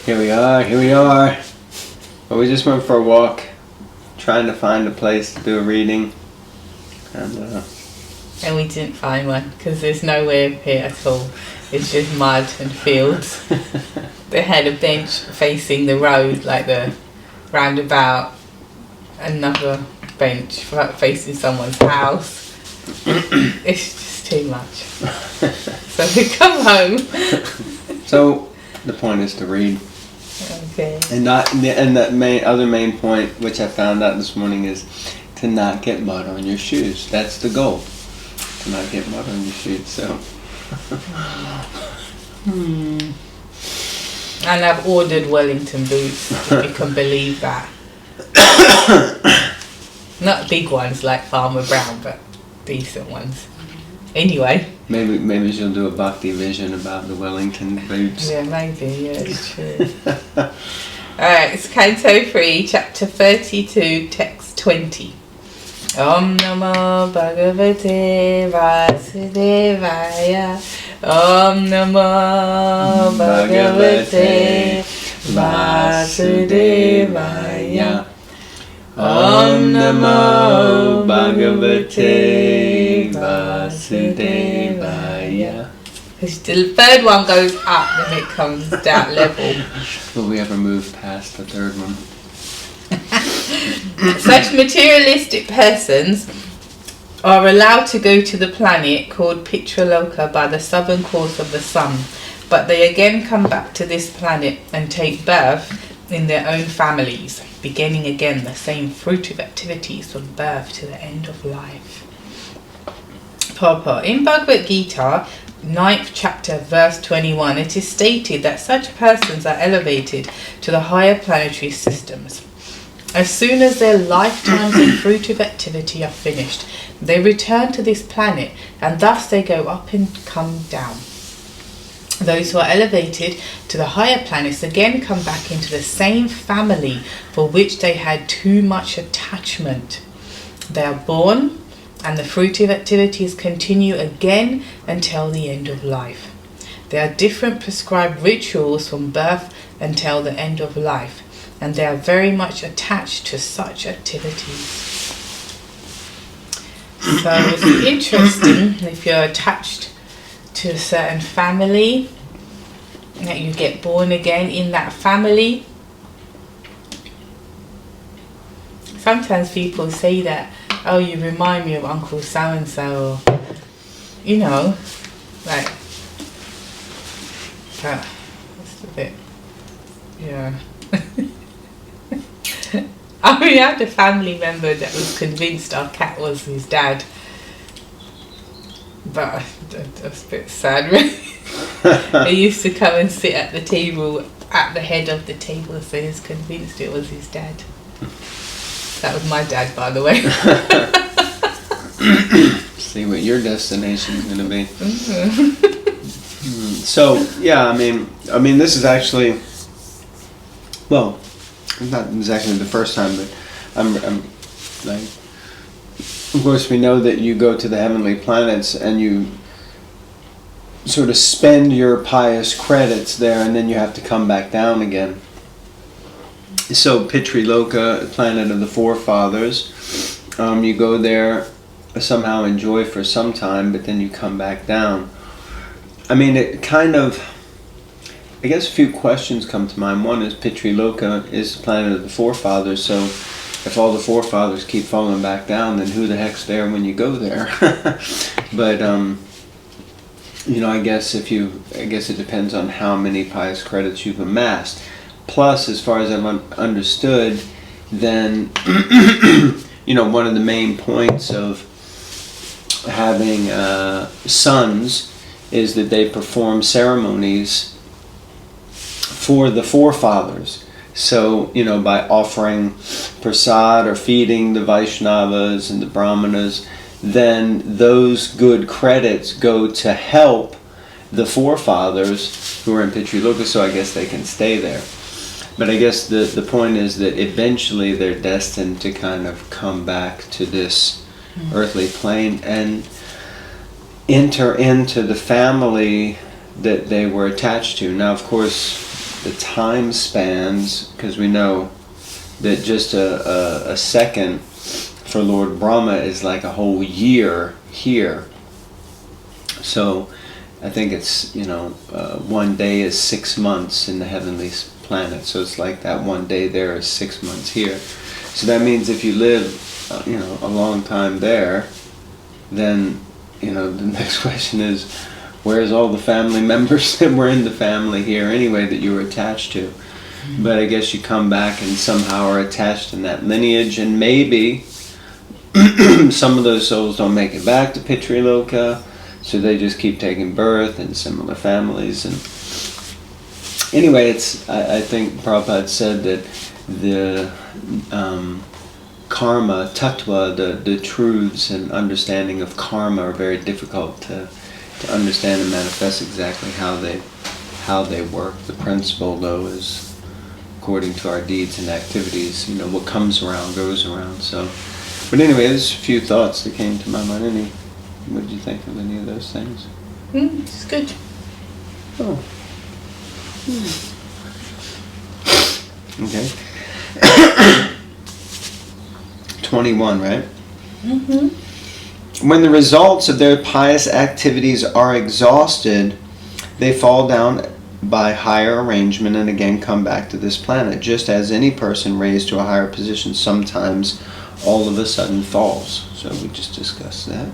Here we are. Well, we just went for a walk, trying to find a place to do a reading. And we didn't find one, because there's nowhere here at all. It's just mud and fields. They had a bench facing the road, like the roundabout. Another bench facing someone's house. It's just too much. So we come home. So the point is to read. Okay. And that main point, which I found out this morning, is to not get mud on your shoes. That's the goal. To not get mud on your shoes. So. And I've ordered Wellington boots, if you can believe that. Not big ones like Farmer Brown, but decent ones. Anyway. Maybe she'll do a Bhakti Vision about the Wellington boots. Yeah, maybe. Yeah, it's true. Alright, it's Canto 3, Chapter 32, Text 20. Om Namo Bhagavate Vasudevaya. Om Namo Bhagavate Vasudevaya. Om Namo Bhagavate Vasudevaya. Because the third one goes up, then it comes down level. Will we ever move past the third one? Such materialistic persons are allowed to go to the planet called Pitraloka by the southern course of the sun, but they again come back to this planet and take birth in their own families, beginning again the same fruitive activities from birth to the end of life. Purport. In Bhagavad Gita, 9th chapter, verse 21, it is stated that such persons are elevated to the higher planetary systems. As soon as their lifetimes of fruitive activity are finished, they return to this planet, and thus they go up and come down. Those who are elevated to the higher planets again come back into the same family for which they had too much attachment. They are born, and the fruitive activities continue again until the end of life. There are different prescribed rituals from birth until the end of life, and they are very much attached to such activities. So it's interesting if you're attached to a certain family, that you get born again in that family. Sometimes people say that, oh, you remind me of Uncle so-and-so, or, you know, like, but it's a bit, yeah. I mean, I had a family member that was convinced our cat was his dad. But that's a bit sad, really. He used to come and sit at the table, at the head of the table, so he was convinced it was his dad. That was my dad, by the way. See what your destination is going to be. So, yeah, I mean, this is actually, well, not exactly the first time, but I'm like, of course we know that you go to the heavenly planets and you sort of spend your pious credits there, and then you have to come back down again. So Pitriloka, planet of the forefathers, you go there, somehow enjoy for some time, but then you come back down. I mean, it kind of, I guess a few questions come to mind. One is Pitriloka is the planet of the forefathers, so if all the forefathers keep falling back down, then who the heck's there when you go there? But you know, I guess it depends on how many pious credits you've amassed. Plus, as far as I've understood, then you know, one of the main points of having sons is that they perform ceremonies for the forefathers. So, you know, by offering prasad or feeding the Vaishnavas and the Brahmanas, then those good credits go to help the forefathers who are in Pitriloka, so I guess they can stay there. But I guess the point is that eventually they're destined to kind of come back to this earthly plane and enter into the family that they were attached to. Now, of course, the time spans, because we know that just a second for Lord Brahma is like a whole year here. So I think it's, one day is 6 months in the heavenly planet. So it's like that one day there is 6 months here. So that means if you live, a long time there, then, the next question is, where's all the family members that were in the family here anyway that you were attached to? But I guess you come back and somehow are attached in that lineage, and maybe some of those souls don't make it back to Pitriloka, so they just keep taking birth in similar families. And anyway, I think Prabhupada said that the karma, tattva, the truths and understanding of karma are very difficult to understand and manifest exactly how they work. The principle, though, is according to our deeds and activities. What comes around goes around. So, but anyway, there's a few thoughts that came to my mind. What did you think of any of those things? It's good. Oh. Okay. 21, right? When the results of their pious activities are exhausted, they fall down by higher arrangement and again come back to this planet. Just as any person raised to a higher position sometimes all of a sudden falls. So we just discussed that.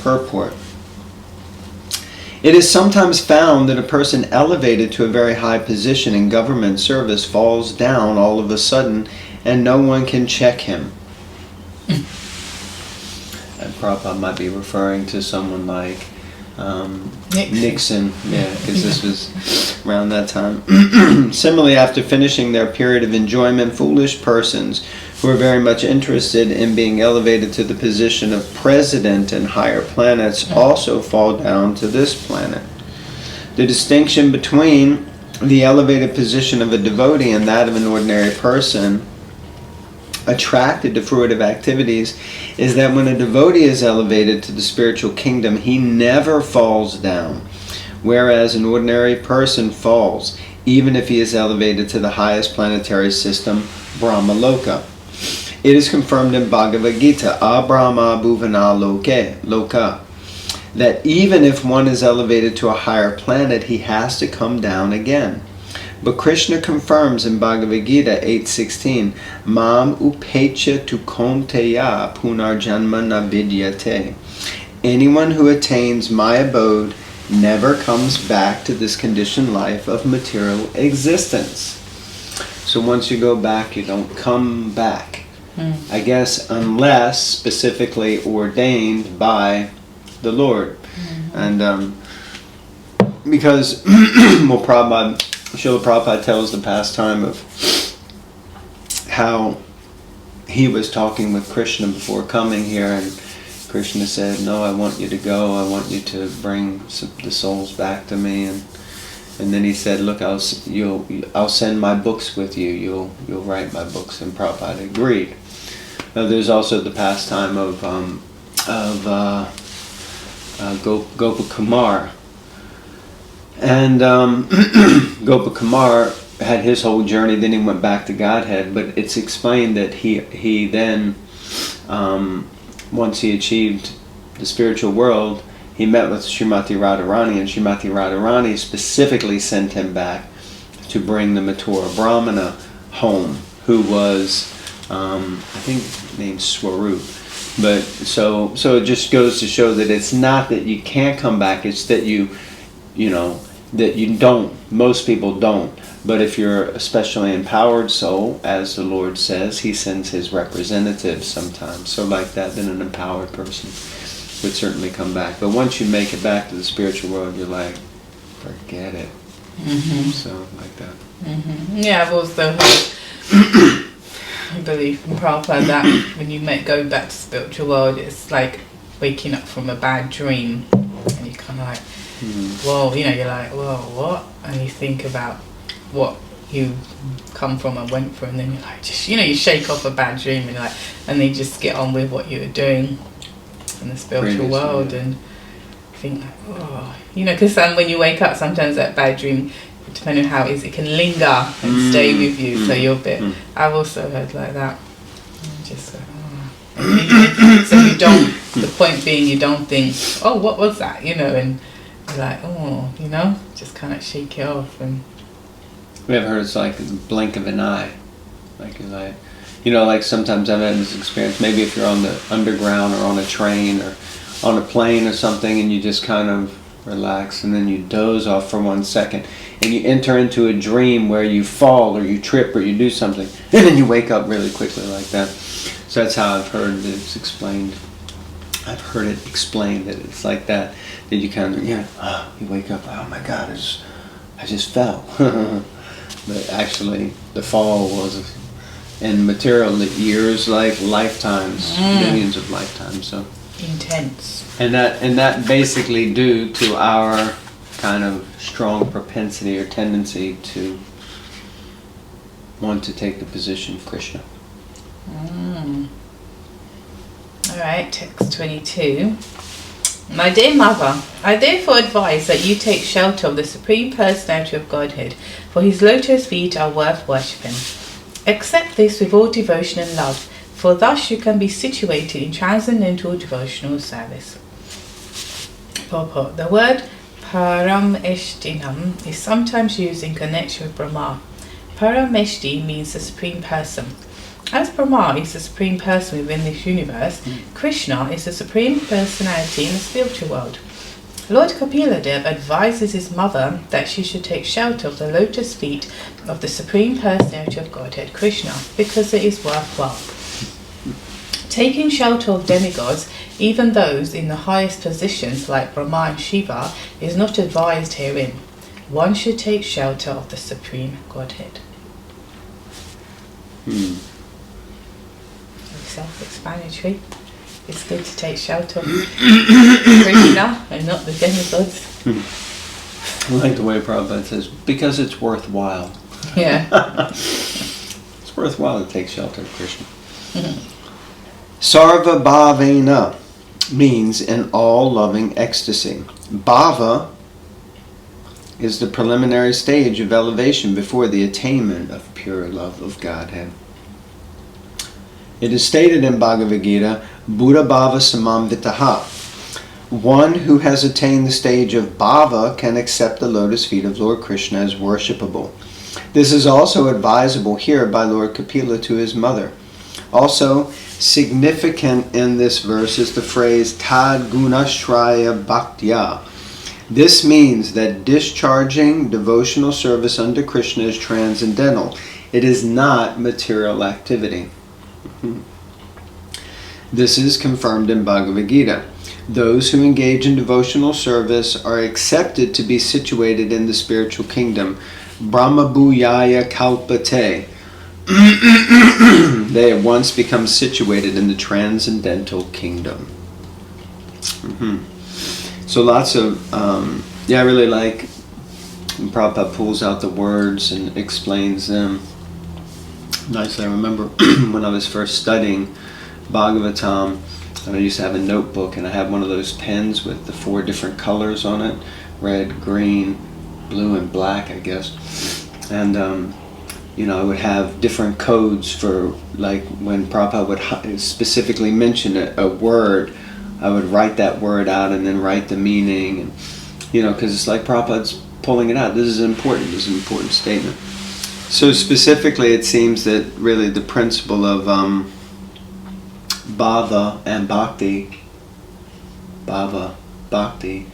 Purport. It is sometimes found that a person elevated to a very high position in government service falls down all of a sudden and no one can check him. And Prabhupada might be referring to someone like Nixon, because this was around that time. Similarly, after finishing their period of enjoyment, foolish persons who are very much interested in being elevated to the position of president in higher planets also fall down to this planet. The distinction between the elevated position of a devotee and that of an ordinary person attracted to fruitive activities is that when a devotee is elevated to the spiritual kingdom, he never falls down, whereas an ordinary person falls, even if he is elevated to the highest planetary system, Brahmaloka. It is confirmed in Bhagavad Gita, Abrahma Bhuvana Loka, that even if one is elevated to a higher planet, he has to come down again. But Krishna confirms in Bhagavad Gita 8:16, Mam upecha tu konteya punarjanma na vidyate. Anyone who attains my abode never comes back to this conditioned life of material existence. So once you go back, you don't come back. I guess unless specifically ordained by the Lord. And because Srila Prabhupada tells the pastime of how he was talking with Krishna before coming here, and Krishna said, no, I want you to go, I want you to bring the souls back to me. And then he said, look, I'll send my books with you, you'll write my books. And Prabhupada agreed. Now there's also the pastime of Gopakumar. And Gopakumar had his whole journey, then he went back to Godhead, but it's explained that he then, once he achieved the spiritual world, he met with Srimati Radharani, and Srimati Radharani specifically sent him back to bring the Mathura Brahmana home, who was, I think, named Swarup. But so it just goes to show that it's not that you can't come back, it's that that you don't. Most people don't. But if you're a specially empowered soul, as the Lord says, he sends his representatives sometimes. So like that, then an empowered person would certainly come back. But once you make it back to the spiritual world, you're like, forget it. So like that. Yeah, I've also heard, I believe from Prabhupada, that when you go back to the spiritual world, it's like waking up from a bad dream. And you kind of like, whoa, you're like, whoa, what? And you think about what you come from and went through, and then you're like, just, you shake off a bad dream, and and then you just get on with what you were doing in the spiritual world, and think like, oh, because when you wake up, sometimes that bad dream depending on how it is, it can linger and stay with you. So you're a bit. I've also heard like that. Just so you don't. The point being, you don't think, oh, what was that? You know, and you're like, oh, you know, just kind of shake it off. And we have heard it's like the blink of an eye, like you're like. You know, like sometimes I've had this experience, maybe if you're on the underground or on a train or on a plane or something, and you just kind of relax and then you doze off for 1 second and you enter into a dream where you fall or you trip or you do something and then you wake up really quickly like that. So that's how I've heard it's explained. I've heard it explained that it's like that you kind of, you wake up, oh my God, I just fell. But actually the fall was in material years, like lifetimes, millions of lifetimes. So intense. And that basically due to our kind of strong propensity or tendency to want to take the position of Krishna. Alright, text 22. My dear mother, I therefore advise that you take shelter of the Supreme Personality of Godhead, for his lotus feet are worth worshipping. Accept this with all devotion and love, for thus you can be situated in transcendental devotional service. Purport. The word Parameshtinam is sometimes used in connection with Brahma. Parameshti means the Supreme Person. As Brahma is the Supreme Person within this universe, Krishna is the Supreme Personality in the spiritual world. Lord Kapila advises his mother that she should take shelter of the lotus feet of the Supreme Personality of Godhead, Krishna, because it is worthwhile. Taking shelter of demigods, even those in the highest positions like Brahma and Shiva, is not advised herein. One should take shelter of the Supreme Godhead. Self-explanatory. It's good to take shelter of Krishna and not the demigods. I like the way Prabhupada says, because it's worthwhile. Yeah. It's worthwhile to take shelter of Krishna. Sarva Bhavena means in all loving ecstasy. Bhava is the preliminary stage of elevation before the attainment of pure love of Godhead. It is stated in Bhagavad Gita, Buddha Bhava Samamvitaha. One who has attained the stage of Bhava can accept the lotus feet of Lord Krishna as worshipable. This is also advisable here by Lord Kapila to his mother. Also, significant in this verse is the phrase Tad Gunashraya Bhaktya. This means that discharging devotional service unto Krishna is transcendental. It is not material activity. This is confirmed in Bhagavad Gita. Those who engage in devotional service are accepted to be situated in the spiritual kingdom. Brahma Bhuyaya Kalpate. They at once become situated in the transcendental kingdom. So lots of, I really like when Prabhupada pulls out the words and explains them nicely. I remember when I was first studying Bhagavatam, and I used to have a notebook, and I had one of those pens with the 4 different colors on it, red, green, blue, and black, I guess. And I would have different codes for, like, when Prabhupada would specifically mention a word, I would write that word out and then write the meaning, and because it's like Prabhupada's pulling it out. This is important. This is an important statement. So specifically, it seems that really the principle of Bhava and Bhakti, Bhava Bhakti,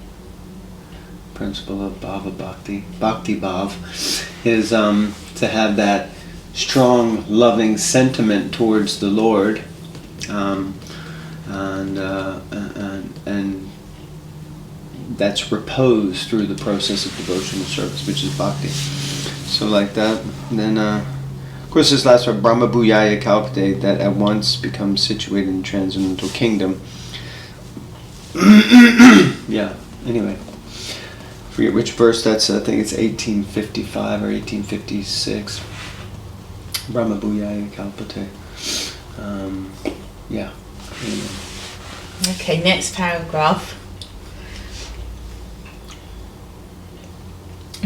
principle of Bhava Bhakti, Bhakti Bhav, is to have that strong, loving sentiment towards the Lord, and that's reposed through the process of devotional service, which is Bhakti. So like that, and then of course this last one, Brahma Bhuyaya Kalpate, that at once becomes situated in the transcendental kingdom. Yeah, anyway. Forget which verse that's, I think it's 1855 or 1856. Brahma Bhuyaya Kalpate. Yeah. Anyway. Okay, next paragraph.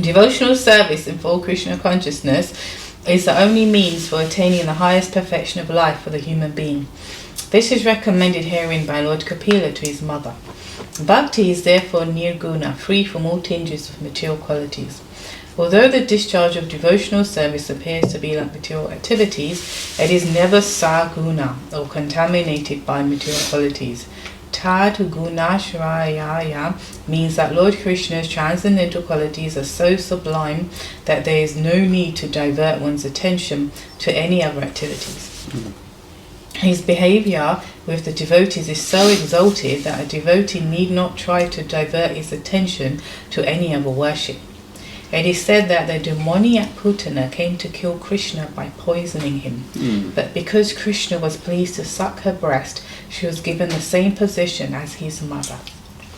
Devotional service in full Krishna consciousness is the only means for attaining the highest perfection of life for the human being. This is recommended herein by Lord Kapila to his mother. Bhakti is therefore nirguna, free from all tinges of material qualities. Although the discharge of devotional service appears to be like material activities, it is never saguna, or contaminated by material qualities. Tad gunashrayaya means that Lord Krishna's transcendental qualities are so sublime that there is no need to divert one's attention to any other activities. His behavior with the devotees is so exalted that a devotee need not try to divert his attention to any other worship. It is said that the demoniac Putana came to kill Krishna by poisoning him, but because Krishna was pleased to suck her breast, she was given the same position as his mother.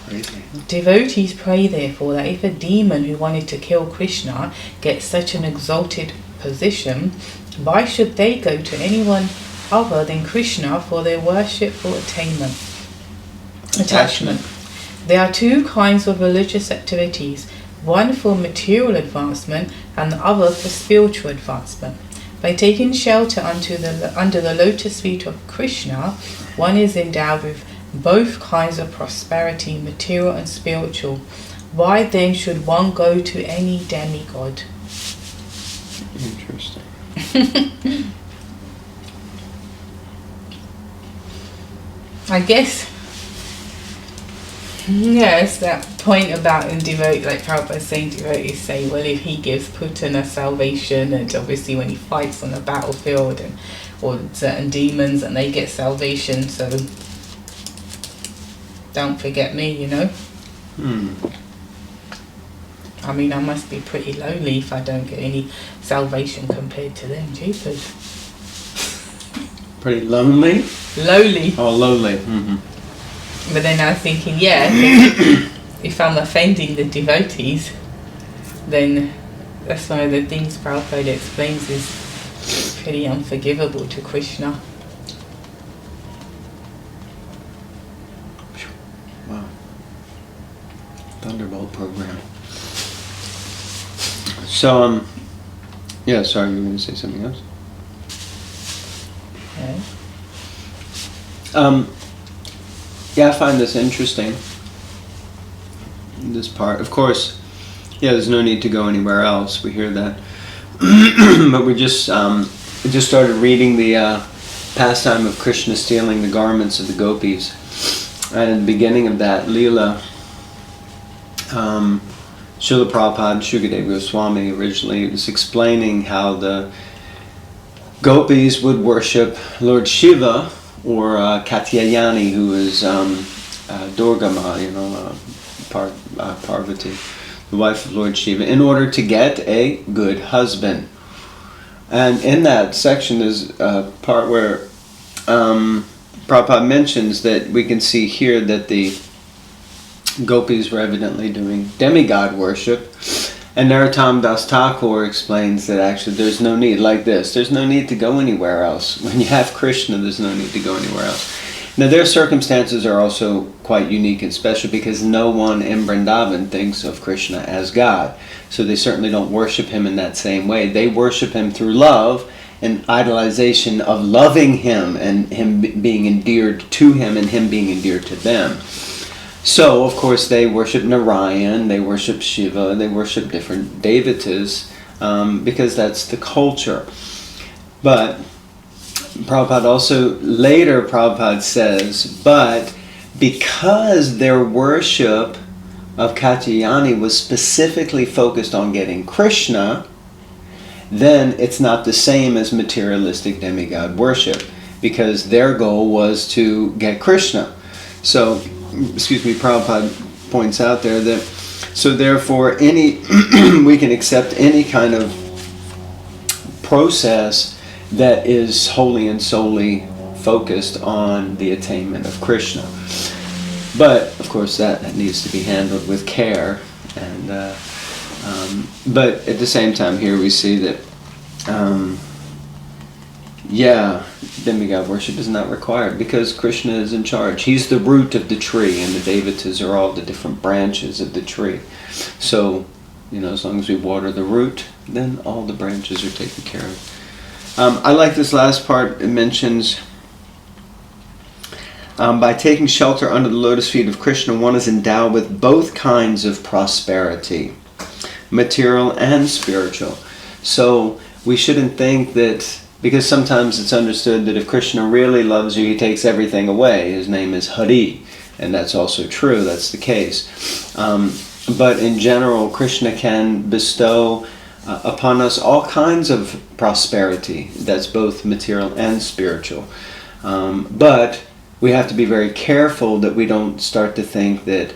Crazy. Devotees pray therefore that if a demon who wanted to kill Krishna gets such an exalted position, why should they go to anyone other than Krishna for their worshipful attachment? There are two kinds of religious activities, one for material advancement and the other for spiritual advancement. By taking shelter under the lotus feet of Krishna, one is endowed with both kinds of prosperity, material and spiritual. Why then should one go to any demigod? Interesting. I guess, yes, that point about in devotee, like Prabhupada saying, devotees say, well, if he gives Putana salvation, and obviously when he fights on the battlefield, and or certain demons, and they get salvation, so don't forget me, you know. I mean, I must be pretty lonely if I don't get any salvation compared to them. Jeepers. Pretty lonely? Lowly. Oh, lowly. But then I was thinking, yeah, if I'm offending the devotees, then that's one of the things Prabhupada explains is pretty unforgivable to Krishna. Wow. Thunderbolt program. So, yeah, sorry, you were going to say something else? Okay. Yeah, I find this interesting, this part. Of course, yeah, there's no need to go anywhere else. We hear that. But we just started reading the pastime of Krishna stealing the garments of the gopis. And at the beginning of that Leela, Srila Prabhupada, Shukadeva Goswami originally was explaining how the gopis would worship Lord Shiva, or Katyayani, who is Durga Ma, Parvati, the wife of Lord Shiva, in order to get a good husband. And in that section is a part where Prabhupada mentions that we can see here that the gopis were evidently doing demigod worship. And Narottam Das Thakur explains that actually there's no need, like this, there's no need to go anywhere else. When you have Krishna, there's no need to go anywhere else. Now their circumstances are also quite unique and special because no one in Vrindavan thinks of Krishna as God. So they certainly don't worship him in that same way. They worship him through love and idolization of loving him and him being endeared to him and him being endeared to them. So, of course, they worship Narayan, they worship Shiva, they worship different devatas, because that's the culture. But Prabhupada also, later Prabhupada says, but because their worship of Katyayani was specifically focused on getting Krishna, then it's not the same as materialistic demigod worship, because their goal was to get Krishna. So, Prabhupada points out there that, so therefore we can accept any kind of process that is wholly and solely focused on the attainment of Krishna. But, of course, that needs to be handled with care. And but at the same time here we see that, demigod worship is not required because Krishna is in charge. He's the root of the tree and the devatas are all the different branches of the tree. So, as long as we water the root, then all the branches are taken care of. I like this last part. It mentions, by taking shelter under the lotus feet of Krishna, one is endowed with both kinds of prosperity, material and spiritual. So we shouldn't think that, because sometimes it's understood that if Krishna really loves you, he takes everything away. His name is Hari, and that's also true. That's the case. But in general, Krishna can bestow upon us all kinds of prosperity. That's both material and spiritual. But we have to be very careful that we don't start to think that,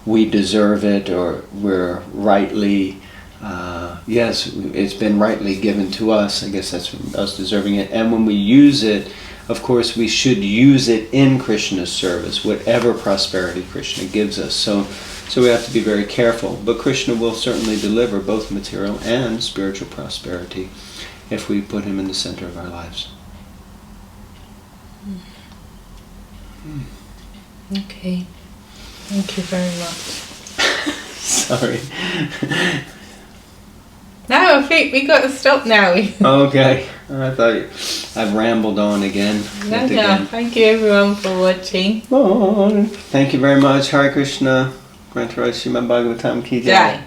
we deserve it, or we're rightly, yes, it's been rightly given to us. I guess that's us deserving it. And when we use it, of course, we should use it in Krishna's service, whatever prosperity Krishna gives us. So we have to be very careful. But Krishna will certainly deliver both material and spiritual prosperity if we put him in the center of our lives. Okay. Thank you very much. Sorry. No, I think we got to stop now. Okay. I thought I've rambled on again. No. Thank you everyone for watching. Oh, thank you very much. Hare Krishna. Grant Srimad Bhagavatam Ki Jai.